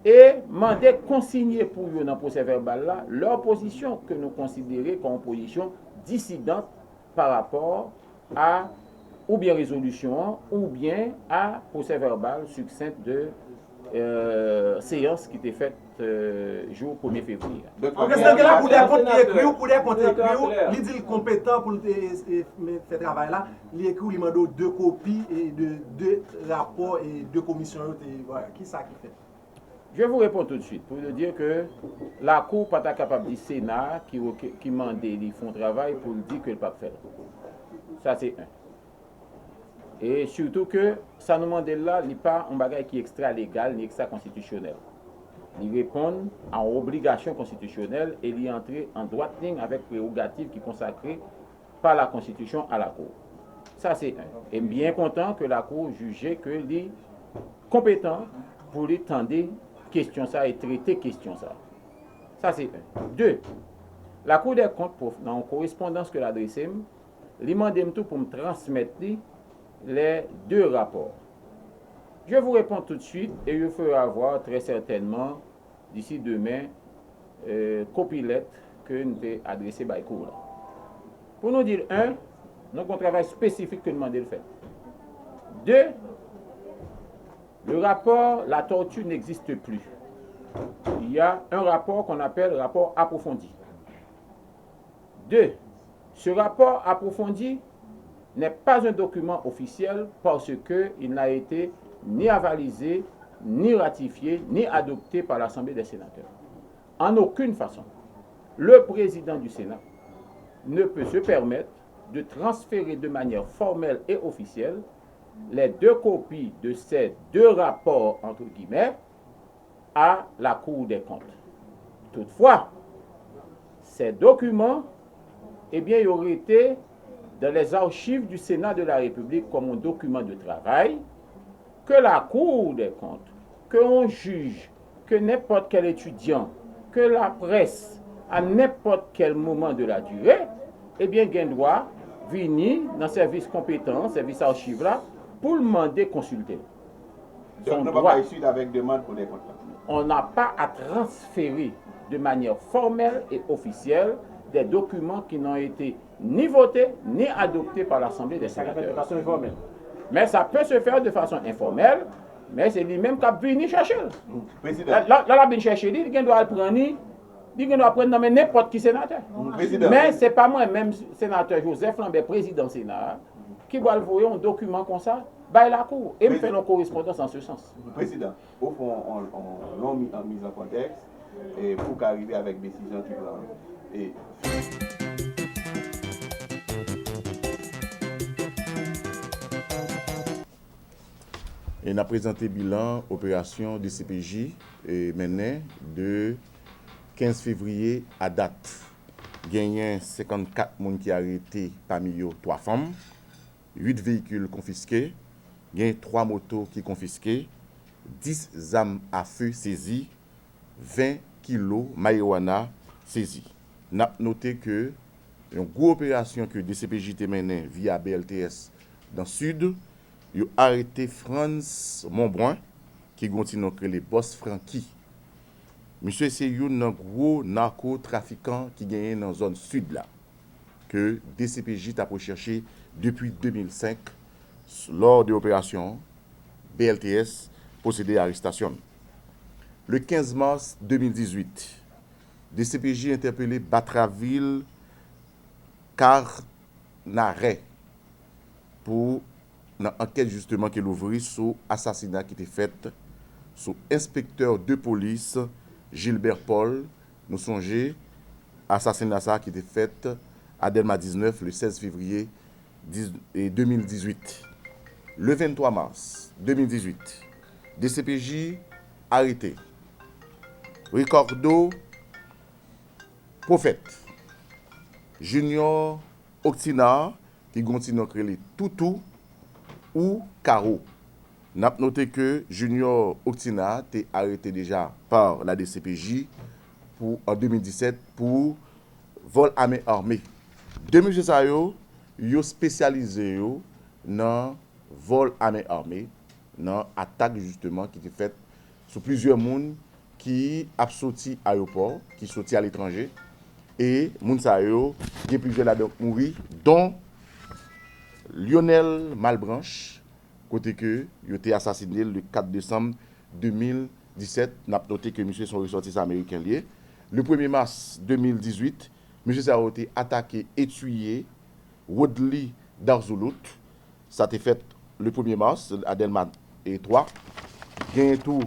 et demander consigner pour eux dans le procès verbal là leur position que nous considérons comme une position dissidente par rapport à ou bien résolution ou bien à procès verbal succinct de séance qui était faite jour 1er février. Donc, est-ce que là, pour des comptes qui écrivent ou pour des comptes écrits, il dit compétent pour faire travail là, il écrit ou il demande 2 copies et de 2 rapports et 2 commissions. Voilà, qui ça qui fait? Je vous réponds tout de suite pour vous dire que la Cour n'est pas capable du Sénat qui demande les fonds de travail pour dire que le pas faire. Ça, c'est un. Et surtout que ça nous demande là, il n'est pas un bagage qui est extra-légal ni extra-constitutionnel. Il répond à une obligation constitutionnelle et il est entré en droite ligne avec prérogative qui est consacrée par la Constitution à la Cour. Ça, c'est un. Et bien content que la Cour jugeait qu'il est compétent pour lui tendre question ça et traiter question ça. Ça, c'est un. 2. La Cour des comptes, dans une correspondance que l'adressé, lui demande tout pour me transmettre les 2 rapports. Je vous réponds tout de suite et je ferai avoir très certainement d'ici demain copilette que nous avons adressé par la Cour. Pour nous dire, 1, nous avons un travail spécifique que nous demandons de faire. 2, le rapport, la torture n'existe plus. Il y a un rapport qu'on appelle rapport approfondi. 2, ce rapport approfondi n'est pas un document officiel parce qu'il n'a été ni avalisé, ni ratifié, ni adopté par l'Assemblée des sénateurs. En aucune façon, le président du Sénat ne peut se permettre de transférer de manière formelle et officielle les 2 copies de ces 2 rapports, entre guillemets, à la Cour des comptes. Toutefois, ces documents, eh bien, ils auraient été dans les archives du Sénat de la République comme un document de travail que la Cour des comptes, qu'un juge, que n'importe quel étudiant, que la presse, à n'importe quel moment de la durée, eh bien, il doit venir dans le service compétent, service archive là, pour le demander consulter. Donc, on va issu avec demande pour les comptes. On n'a pas à transférer de manière formelle et officielle des documents qui n'ont été ni votés ni adoptés par l'Assemblée des sénateurs. De façon informelle. Mais ça peut se faire de façon informelle, mais c'est lui-même qui a venu chercher. Président. Là, il a venu chercher, il doit prendre n'importe qui sénateur. Président. Mais ce n'est pas moi-même, sénateur Joseph Lambert, président du Sénat, qui va envoyer un document comme ça, by la Cour, et me faire une correspondance en ce sens. Président, au fond, on l'a mis en contexte et pour qu'arriver avec décision du plan. Et... Et on a présenté le bilan opération du CPJ et maintenant de 15 février à date. Il y a 54 personnes qui ont arrêté, parmi eux 3 femmes, 8 véhicules confisqués, il y a 3 motos qui sont confisquées, 10 armes à feu saisies, 20 kilos de marijuana saisies. On a noté que une grosse opération que DCPJ a menée via BLTS dans le sud, ils ont arrêté Franz Montbrun, qui continue à les boss Francky. Monsieur, c'est un gros narcotrafiquant qui gagne dans la zone sud là, que DCPJ a recherché depuis 2005 lors de l'opération BLTS procédé à l'arrestation. Le 15 mars 2018, DCPJ a interpellé Batraville Carnaret pour une enquête justement qu'elle ouvrit sur l'assassinat qui était fait sur inspecteur de police Gilbert Paul. Nous songeons assassinat qui était fait à Delma 19 le 16 février 2018. Le 23 mars 2018, DCPJ arrêté Ricardo Prophète, Junior Octina, qui continue à créer Toutou ou Caro. Nous avons noté que Junior Octina a été arrêté déjà par la DCPJ en 2017 pour vol à main armée. Deux monsieur ça yo spécialisé dans vol à main armée, dans attaque justement qui était faite sur plusieurs personnes qui ont sorti à l'aéroport, qui sont sortis à l'étranger. Et moun sa yo, il y a plusieurs là-dedans mouri, dont Lionel Malbranche, côté que il a été assassiné le 4 décembre 2017. Nous avons noté que monsieur sont ressortissants américains liés. Le 1er mars 2018, monsieur a été attaqué et tué Woodley Darzoulout. Ça a été fait le 1er mars à Delma et 3. Gain tout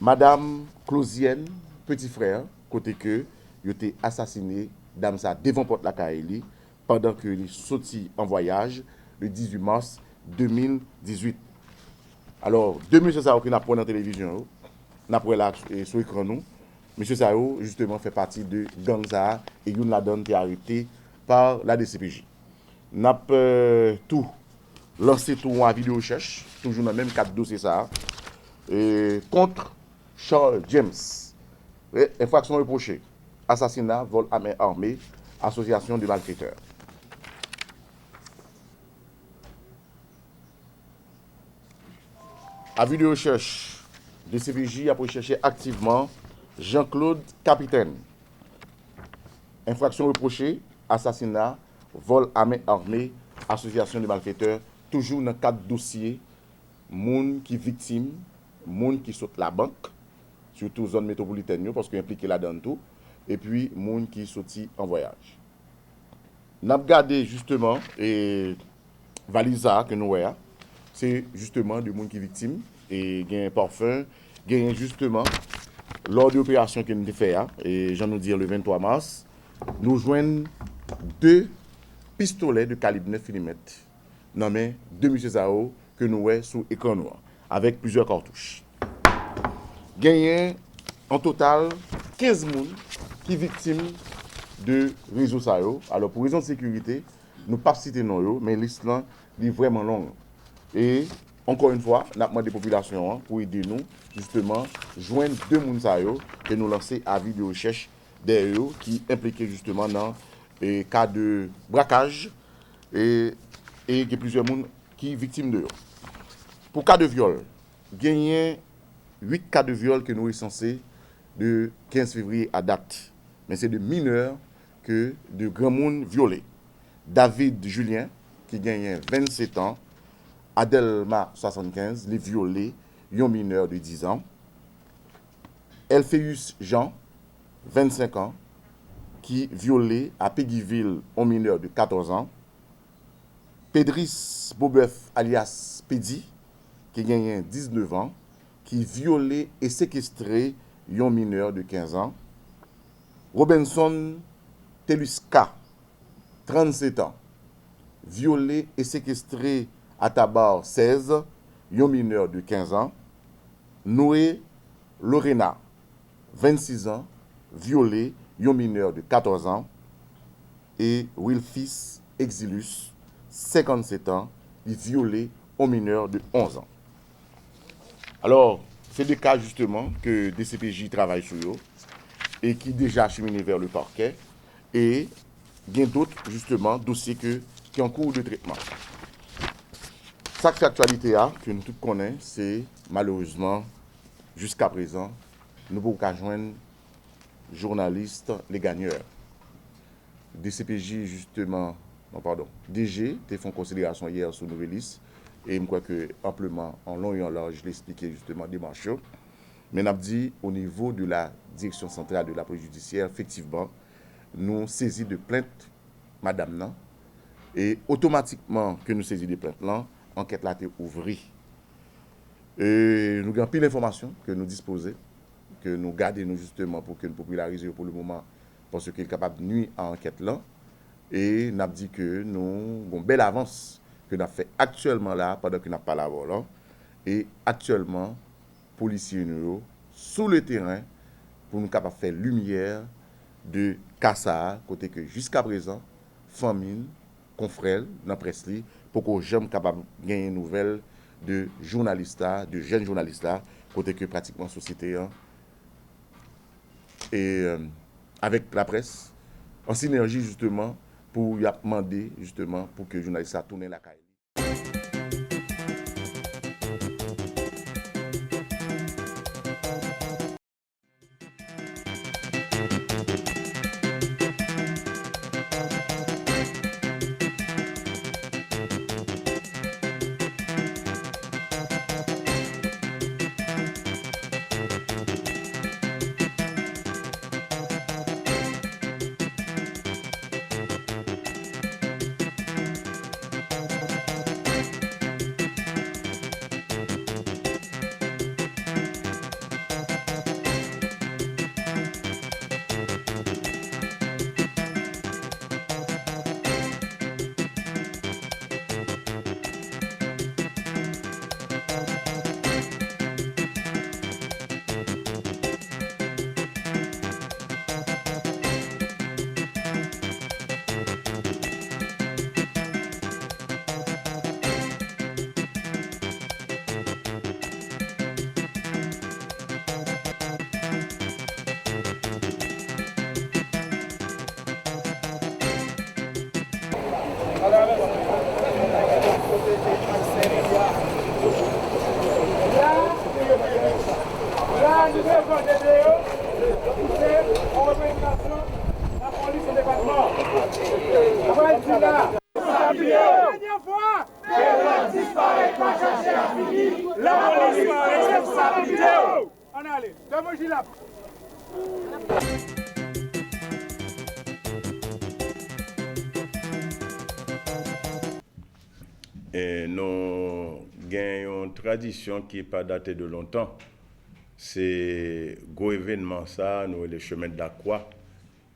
Madame Closienne, petit frère, côté que il a été assassiné dame ça devant porte la Kaili pendant que il sorti en voyage le 18 mars 2018. Alors, deux monsieur Sao qui n'a pas dans la télévision, n'a pas là sur l'écran nous. Monsieur Sao justement fait partie de gang ça et une la donne été arrêté par la DCPJ. N'a tout lancé tout en vidéo recherche, toujours dans le même cadre dossier ça contre Charles James. Infraction reprochée, assassinat, vol à main armée, association de malfaiteurs. À vue de recherche, le CPJ a recherché activement Jean-Claude Capitaine. Infraction reprochée, assassinat, vol à main armée, association de malfaiteurs, toujours dans le cadre dossier, moun qui victime, moun qui saute la banque, surtout zone métropolitaine, parce qu'il impliqué là-dedans tout, et puis moun qui sorti en voyage. Nous avons regardé justement et valisa que nous voyons, c'est justement du monde qui est victime et il y a un parfum, il y a justement lors de l'opération que nous avons fait, et j'en ai dit le 23 mars, nous joignons 2 pistolets de calibre 9 mm, nommés 2 M. Zao que nous voyons sous écran noir, avec plusieurs cartouches. gagné en total 15 personnes qui sont victimes de réseaux sociaux. Alors pour raison de sécurité, nous ne pouvons pas citer non, mais liste là est vraiment longue. Et encore une fois, nous avons demandé des populations pour aider nous, justement, joindre 2 personnes que nous lançons avis de recherche derrière qui impliquaient justement dans les cas de braquage et il y a plusieurs personnes qui sont victimes de eux. Pour cas de viol, il y a 8 cas de viol que nous recensés de 15 février à date. Mais c'est de mineurs que de grands monde violés. David Julien, qui gagne 27 ans, Adelma 75, les violés, un mineur de 10 ans. Elphéus Jean, 25 ans, qui violé à Péguiville, un mineur de 14 ans. Pédris Bobeuf, alias Pédi, qui gagne 19 ans, qui violé et séquestré un mineur de 15 ans. Robinson Teluska, 37 ans, violé et séquestré à Tabar 16, un mineur de 15 ans. Noé Lorena, 26 ans, violé un mineur de 14 ans. Et Wilfis Exilus, 57 ans, violé un mineur de 11 ans. Alors, c'est des cas justement que DCPJ travaille sur eux et qui déjà acheminés vers le parquet. Et il y a d'autres justement dossiers qui sont en cours de traitement. Cette actualité que nous tous connaissons, c'est malheureusement, jusqu'à présent, nous ne pouvons pas joindre journalistes les gagneurs. DCPJ justement, non pardon, DG, te font considération hier sur nouvelle liste. Et je crois que amplement, en long et en large, je l'ai expliqué justement des marches. Mais nous avons dit au niveau de la direction centrale de la police judiciaire, effectivement, nous saisissons de plaintes, madame, non, et automatiquement que nous saisissons de plaintes, là, l'enquête a été ouverte. Et nous avons pile d'informations que nous disposons, que nous gardons justement pour que nous popularisions pour le moment, parce qu'il est capable de nuire à l'enquête là. Et nous avons dit que nous avons une belle avance que nous avons fait actuellement là, pendant que nous n'avons pas la voie. Et actuellement, policiers nous sous le terrain pour nous capables de faire lumière de Kassa, côté que jusqu'à présent, famille, confrères, dans la presse, pour que les gens soient capables de gagner une nouvelle de journalistes, de jeunes journalistes, côté que pratiquement la société, et avec la presse, en synergie justement, pour y demander justement pour que les journalistes tournent la caille. Nous avons une tradition qui n'est pas datée de longtemps. C'est gros événement ça, nous le chemin de la Croix,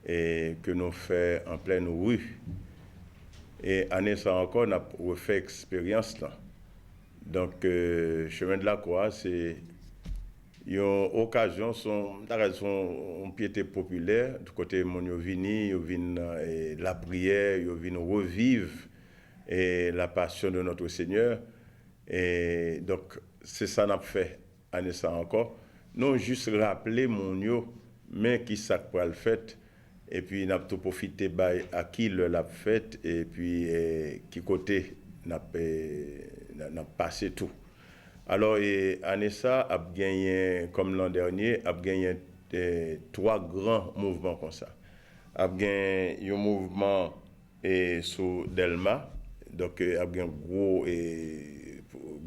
et que nous faisons en pleine rue. Et année ça encore, on a refait expérience là. Donc chemin de la Croix, c'est Yon occasion son piété populaire du côté mon yo vini la prière, yo vini revivre et la passion de notre Seigneur. Et donc c'est ça n'a fait année ça encore. Non juste rappeler mon yo mais qui ça pour le fait et puis n'a tout profiter à qui le l'a fait et puis qui côté n'a passé tout. Alors, Anessa a gagné, comme l'an dernier, a gagné 3 grands mouvements comme ça. A gagné un mouvement sur Delma, donc a gagné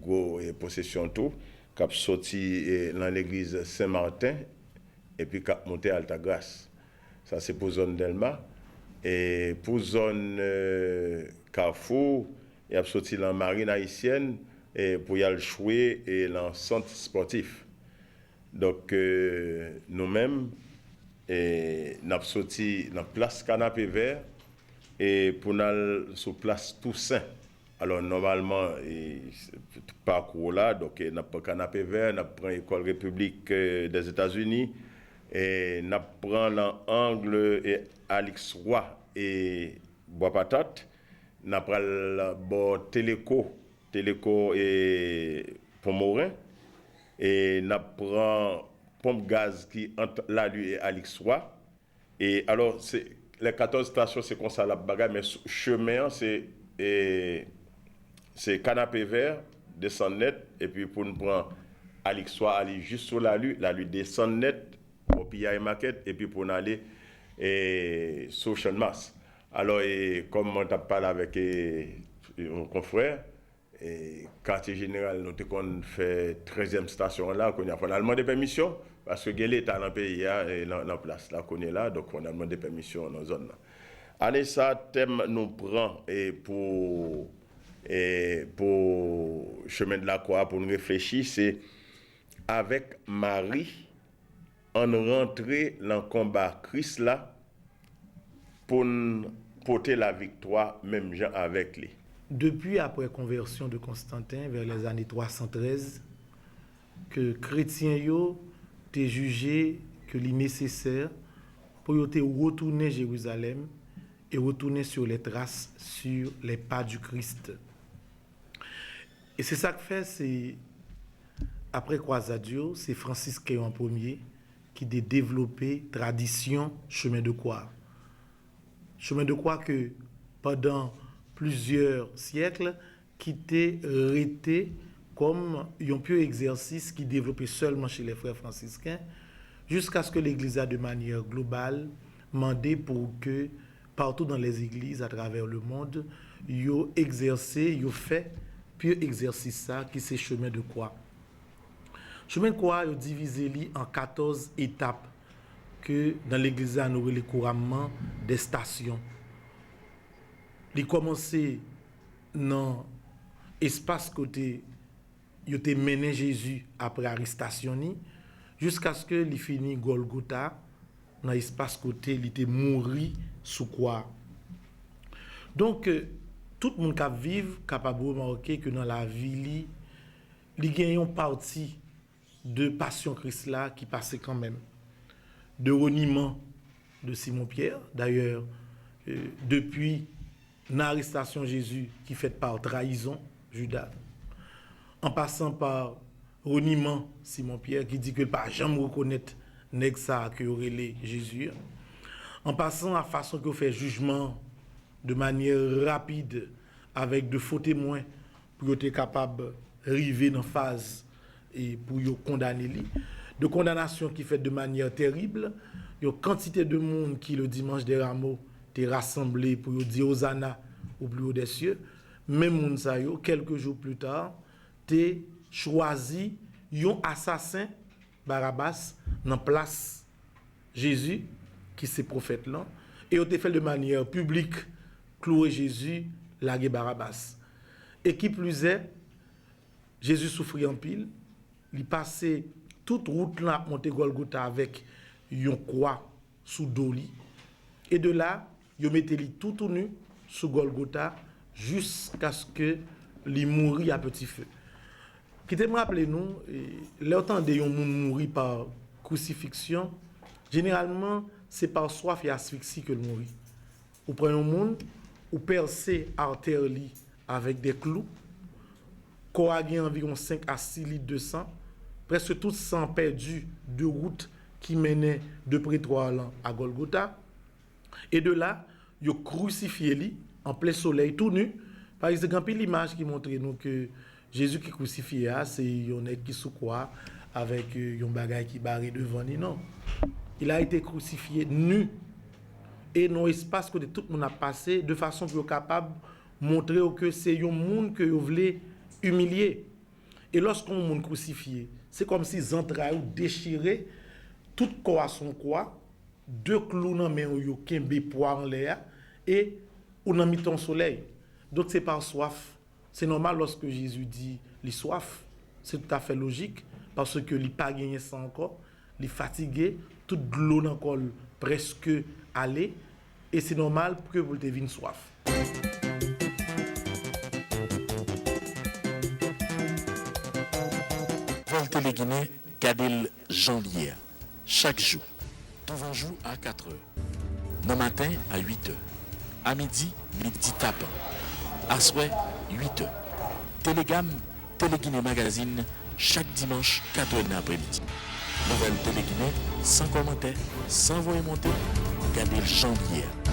gros possession tout, qui a sorti dans l'église Saint-Martin et puis qui a monté à Altagrace. Ça, c'est pour zone Delma. Et pour zone Carrefour, il a sorti dans la marine haïtienne. Et pour y aller jouer et dans le centre sportif. Donc, nous-mêmes, nous avons sorti dans la place Canapé Vert et pour nous aller sur la place Toussaint. Alors, normalement, tout parcours là, donc, nous avons Canapé Vert, nous avons l'École République des États-Unis et nous avons l'angle Alix Roy et Bois-Patate, nous avons le Téléco et Pomorin et n'a prend pompe gaz qui entre là lui et Alix Roy et alors c'est les 14 stations c'est comme ça la bagarre mais chemin c'est Canapé Vert descend net et puis pour nous prendre Alix Roy aller juste sur la lui descend net au Pilla et Maquette et puis pour nous aller sur Champ-de-Mars. Alors comme on t'a parlé avec mon confrère et quartier général, nous avons fait 13e station là, qu'on a demandé permission, parce que l'État dans le pays, dans la place là, qu'on est là, donc on a demandé permission dans la zone là. Année ça, thème nous prend pour chemin de la croix, pour nous réfléchir, c'est avec Marie, on rentrer dans le combat Christ là, pour porter la victoire, même gens avec lui. Depuis après conversion de Constantin vers les années 313, que chrétiens yo t'es jugé que li nécessaire pour te retourner Jérusalem et retourner sur les traces, sur les pas du Christ. Et c'est ça que fait, c'est après Croisade, c'est Francis Kéon Ier qui a développé tradition chemin de croix. Chemin de croix que pendant plusieurs siècles qui était arrêté comme un pieux exercice qui développé seulement chez les frères franciscains jusqu'à ce que l'Église a de manière globale demandé pour que partout dans les églises à travers le monde yo exercé, yo fait pieux exercice ça qui c'est chemin de croix. Chemin de croix yo divisé en 14 étapes que dans l'Église a nous les couramment des stations. Il commencé dans l'espace côté il était mené Jésus après arrestation jusqu'à ce que il finit Golgotha dans l'espace côté il était mouru sous croix. Donc tout le monde qui vivre capable de remarquer que dans la vie il y a une partie de passion Christ là qui passait quand même de reniement de Simon Pierre d'ailleurs depuis l'arrestation Jésus qui fait par trahison Judas, en passant par reniement Simon Pierre qui dit que pas jamais reconnaître nèg ça que relé Jésus, en passant à façon que fait jugement de manière rapide avec de faux témoins pour être capable arriver dans phase et pour yo condamner lui, de condamnation qui fait de manière terrible, yo quantité de monde qui le dimanche des rameaux t'es rassemblé pour dire Hosanna au plus haut des cieux, même moun sa yo quelques jours plus tard t'es choisi un assassin Barabbas dans place Jésus qui c'est prophète là et on te fait de manière publique clouer Jésus laguer Barabbas et qui plus est Jésus souffrit en pile, il passait toute route là monter Golgotha avec une croix sous doli et de là il mettait lui tout nu sous Golgotha jusqu'à ce que il mourit à petit feu. Qui te me rappelle nous, l'autant de gens mourir par crucifixion, généralement, c'est par soif et asphyxie que le mourit. Ou prenez un monde, ou percez artère avec des clous, coaguer environ 5 à 6 litres de sang, presque tout sang perdu de route qui menait de Prétoire à Golgotha. Et de là, ils ont crucifié lui en plein soleil, tout nu. Par exemple, l'image qui montre nous que Jésus qui crucifié, c'est un qui sous quoi avec un bagage qui barré devant lui. Non. Il a été crucifié nu. Et dans l'espace que tout le monde a passé, de façon que capable de montrer que c'est un monde que vous voulez humilier. Et lorsqu'on monde crucifié, c'est comme si les entrailles déchirées, tout corps à son corps, 2 clous dans main yo kembe poire en l'air et on a mis ton soleil. Donc c'est par soif. C'est normal lorsque Jésus dit les soif, c'est tout à fait logique parce que il pas gagné ça encore, il fatigué, toute l'eau dans col presque allé et c'est normal que vous te vine soif. Vol Téléguinée, Gadel Jean-Lier, chaque jour. Devant jour à 4h. Le matin à 8h. À midi, midi tapant. À soir, 8h. Télégamme, Téléguinée Magazine, chaque dimanche, 4h l'après-midi. Nouvelle Téléguinée, sans commentaire, sans voix monter, Gadel Jean-Lier.